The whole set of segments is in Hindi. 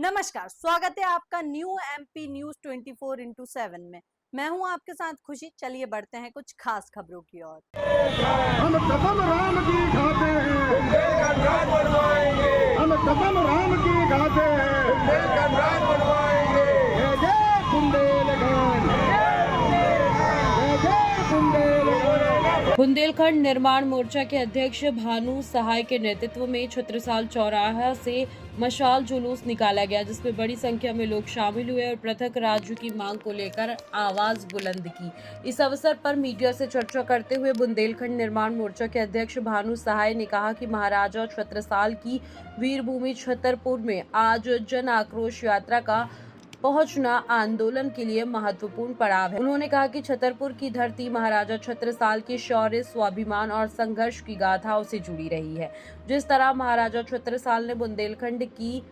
नमस्कार, स्वागत है आपका न्यू एमपी न्यूज 24x7 में। मैं हूं आपके साथ खुशी। चलिए बढ़ते हैं कुछ खास खबरों की ओर। हम कसम राम की खाते हैं, हम कसम राम की खाते हैं, जय जय बुंदेलखंड, जय जय बुंदेलखंड। बुंदेलखंड निर्माण मोर्चा के अध्यक्ष भानु सहाय के नेतृत्व में छत्रसाल चौराहा से मशाल जुलूस निकाला गया, जिसमें बड़ी संख्या में लोग शामिल हुए और पृथक राज्य की मांग को लेकर आवाज बुलंद की। इस अवसर पर मीडिया से चर्चा करते हुए बुंदेलखंड निर्माण मोर्चा के अध्यक्ष भानु सहाय ने कहा कि महाराजा छत्रसाल की वीरभूमि छतरपुर में आज जन आक्रोश यात्रा का पहुंचना आंदोलन के लिए महत्वपूर्ण पड़ाव है। उन्होंने कहा कि छतरपुर की धरती महाराजा छत्रसाल के शौर्य, स्वाभिमान और संघर्ष की गाथाओं से जुड़ी रही है। जिस तरह महाराजा छत्रसाल ने बुंदेलखंड की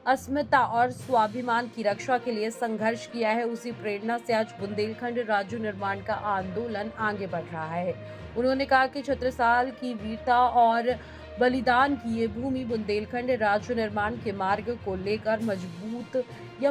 अस्मिता और स्वाभिमान की रक्षा के लिए संघर्ष किया है, उसी प्रेरणा से आज बुंदेलखंड राज्य निर्माण का आंदोलन आगे बढ़ रहा है। उन्होंने कहा कि छत्रसाल की वीरता और बलिदान की ये भूमि बुंदेलखंड राज्य निर्माण के मार्ग को लेकर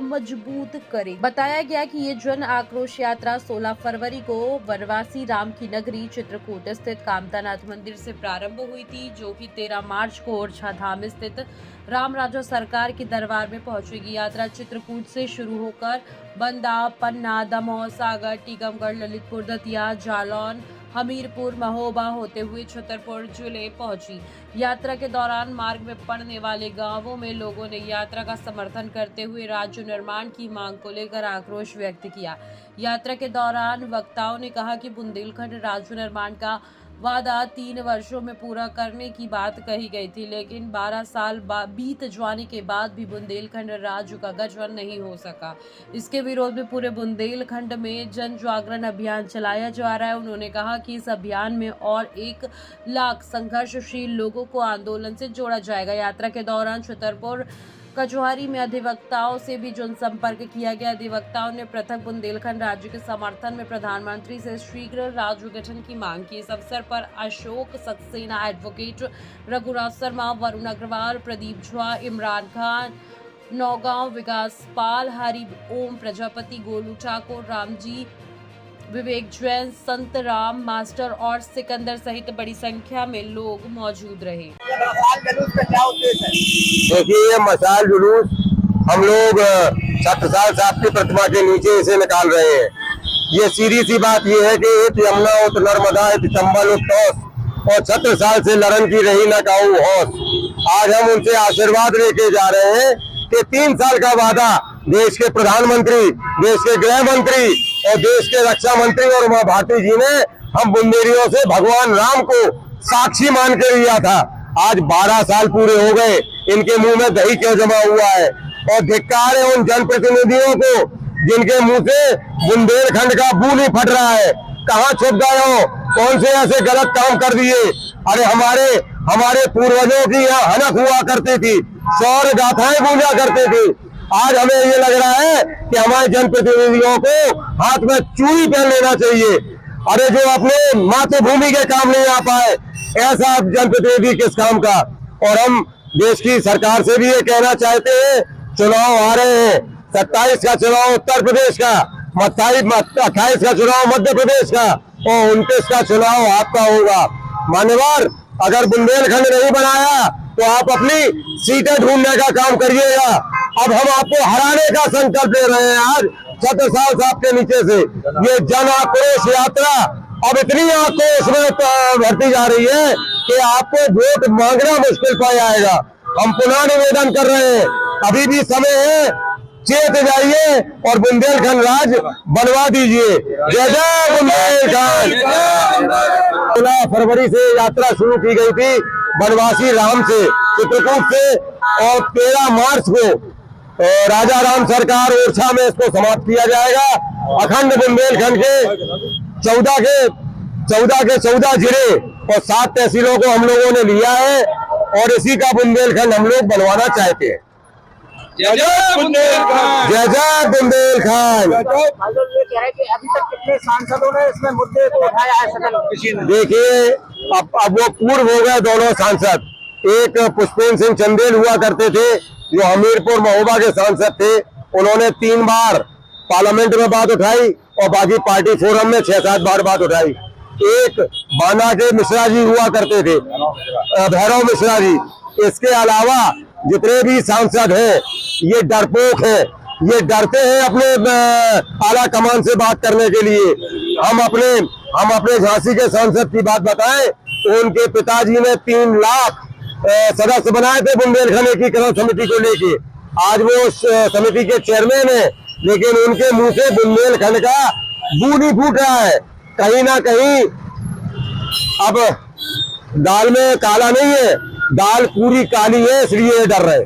मजबूत करे। बताया गया कि ये जन आक्रोश यात्रा 16 फरवरी को वनवासी राम की नगरी चित्रकूट स्थित कामतानाथ मंदिर से प्रारंभ हुई थी, जो कि 13 मार्च को ओरछा धाम स्थित राम राजा सरकार के दरबार में पहुंचेगी। यात्रा चित्रकूट से शुरू होकर बंदा, पन्ना, दमोह, सागर, टीकमगढ़, ललितपुर, दतिया, जालौन, हमीरपुर, महोबा होते हुए छतरपुर जिले पहुंची। यात्रा के दौरान मार्ग में पड़ने वाले गांवों में लोगों ने यात्रा का समर्थन करते हुए राज्य निर्माण की मांग को लेकर आक्रोश व्यक्त किया। यात्रा के दौरान वक्ताओं ने कहा कि बुंदेलखंड राज्य निर्माण का वादा 3 वर्षों में पूरा करने की बात कही गई थी, लेकिन 12 साल बीत जाने के बाद भी बुंदेलखंड राज्य का गठन नहीं हो सका। इसके विरोध में पूरे बुंदेलखंड में जन जागरण अभियान चलाया जा रहा है। उन्होंने कहा कि इस अभियान में और 1 लाख संघर्षशील लोगों को आंदोलन से जोड़ा जाएगा। यात्रा के दौरान छतरपुर कचहरी में अधिवक्ताओं से भी जनसंपर्क किया गया। अधिवक्ताओं ने पृथक बुंदेलखंड राज्य के समर्थन में प्रधानमंत्री से शीघ्र राज्य गठन की मांग की। इस अवसर पर अशोक सक्सेना, एडवोकेट रघुराज शर्मा, वरुण अग्रवाल, प्रदीप झा, इमरान खान, नौगांव विकास पाल, हरि ओम प्रजापति, गोलू ठाकुर, रामजी, विवेक जैन, संत राम मास्टर और सिकंदर सहित बड़ी संख्या में लोग मौजूद रहे। देखिए, ये मशाल जुलूस हम लोग छत्रसाल साहब की प्रतिमा के नीचे इसे निकाल रहे हैं। ये सीधी सी बात ये है कि इत यमुना उत नर्मदा इत चंबल उत तौस और छत्रसाल से लड़न की रही न काऊ होश। आज हम उनसे आशीर्वाद लेके जा रहे हैं कि 3 साल का वादा देश के प्रधानमंत्री, देश के गृह मंत्री और देश के रक्षा मंत्री और उमा भारती जी ने हम बुंदेलियों से भगवान राम को साक्षी मान के लिया था। आज 12 साल पूरे हो गए, इनके मुंह में दही क्यों जमा हुआ है? और धिक्कार है उन जनप्रतिनिधियों को जिनके मुंह से बुंदेलखंड का बू नहीं फट रहा है। कहाँ छुप गए हो? कौन से ऐसे गलत काम कर दिए? अरे हमारे पूर्वजों की यहाँ हनक हुआ करती थी, शौर्य गाथाएं गूंजा करती थी। आज हमें ये लग रहा है कि हमारे जनप्रतिनिधियों को हाथ में चूड़ी पहन लेना चाहिए। अरे जो अपने मातृभूमि के काम नहीं आ पाए, ऐसा जनप्रतिनिधि किस काम का? और हम देश की सरकार से भी ये कहना चाहते हैं, चुनाव आ रहे हैं, 27 का चुनाव उत्तर प्रदेश का, 28 का चुनाव मध्य प्रदेश का और 29 का चुनाव आपका होगा। मान्यवर, अगर बुंदेलखंड नहीं बनाया तो आप अपनी सीटें ढूंढने का काम करिएगा। अब हम आपको हराने का संकल्प ले रहे हैं। आज छत्रसाल साहब के नीचे से ये जन आक्रोश यात्रा अब इतनी आक्रोश में भरती जा रही है कि आपको वोट मांगना मुश्किल पड़ जाएगा। हम पुनः निवेदन कर रहे हैं, अभी भी समय है, चेत जाइए और बुंदेलखंड राज बनवा दीजिए। जय जय बुंदेलखंड। 16 फरवरी से यात्रा शुरू की गई थी वनवासी राम से चित्रकूट से और 13 मार्च को राजा राम सरकार ओरछा में इसको समाप्त किया जाएगा। अखंड बुंदेलखंड के 14 जिले और 7 तहसीलों को हम लोगों ने लिया है और इसी का बुंदेलखंड हम लोग बनवाना चाहते हैं। जय जय बुंदेलखंड, जय जय बुंदेलखंड। अभी तक कितने सांसदों ने इसमें मुद्दे को उठाया है सदन में? देखिए, अब वो पूर्व हो गए दोनों सांसद। एक पुष्पेंद्र सिंह चंदेल हुआ करते थे, जो हमीरपुर महोबा के सांसद थे, उन्होंने 3 बार पार्लियामेंट में बात उठाई और बाकी पार्टी फोरम में 6-7 बार बात उठाई। एक बाना के मिश्रा जी हुआ करते थे, भैरव मिश्रा जी। इसके अलावा जितने भी सांसद हैं ये डरपोक हैं, ये डरते हैं अपने आला कमान से बात करने के लिए। हम अपने झांसी के सांसद की बात बताएं तो उनके पिताजी ने 3 लाख सदस्य बनाए थे बुंदेलखंड एकीकरण समिति को लेके। आज वो उस समिति के चेयरमैन है, लेकिन उनके मुंह से बुंदेलखंड का बू नहीं फूट रहा है। कहीं ना कहीं अब दाल में काला नहीं है, दाल पूरी काली है, इसलिए डर रहे।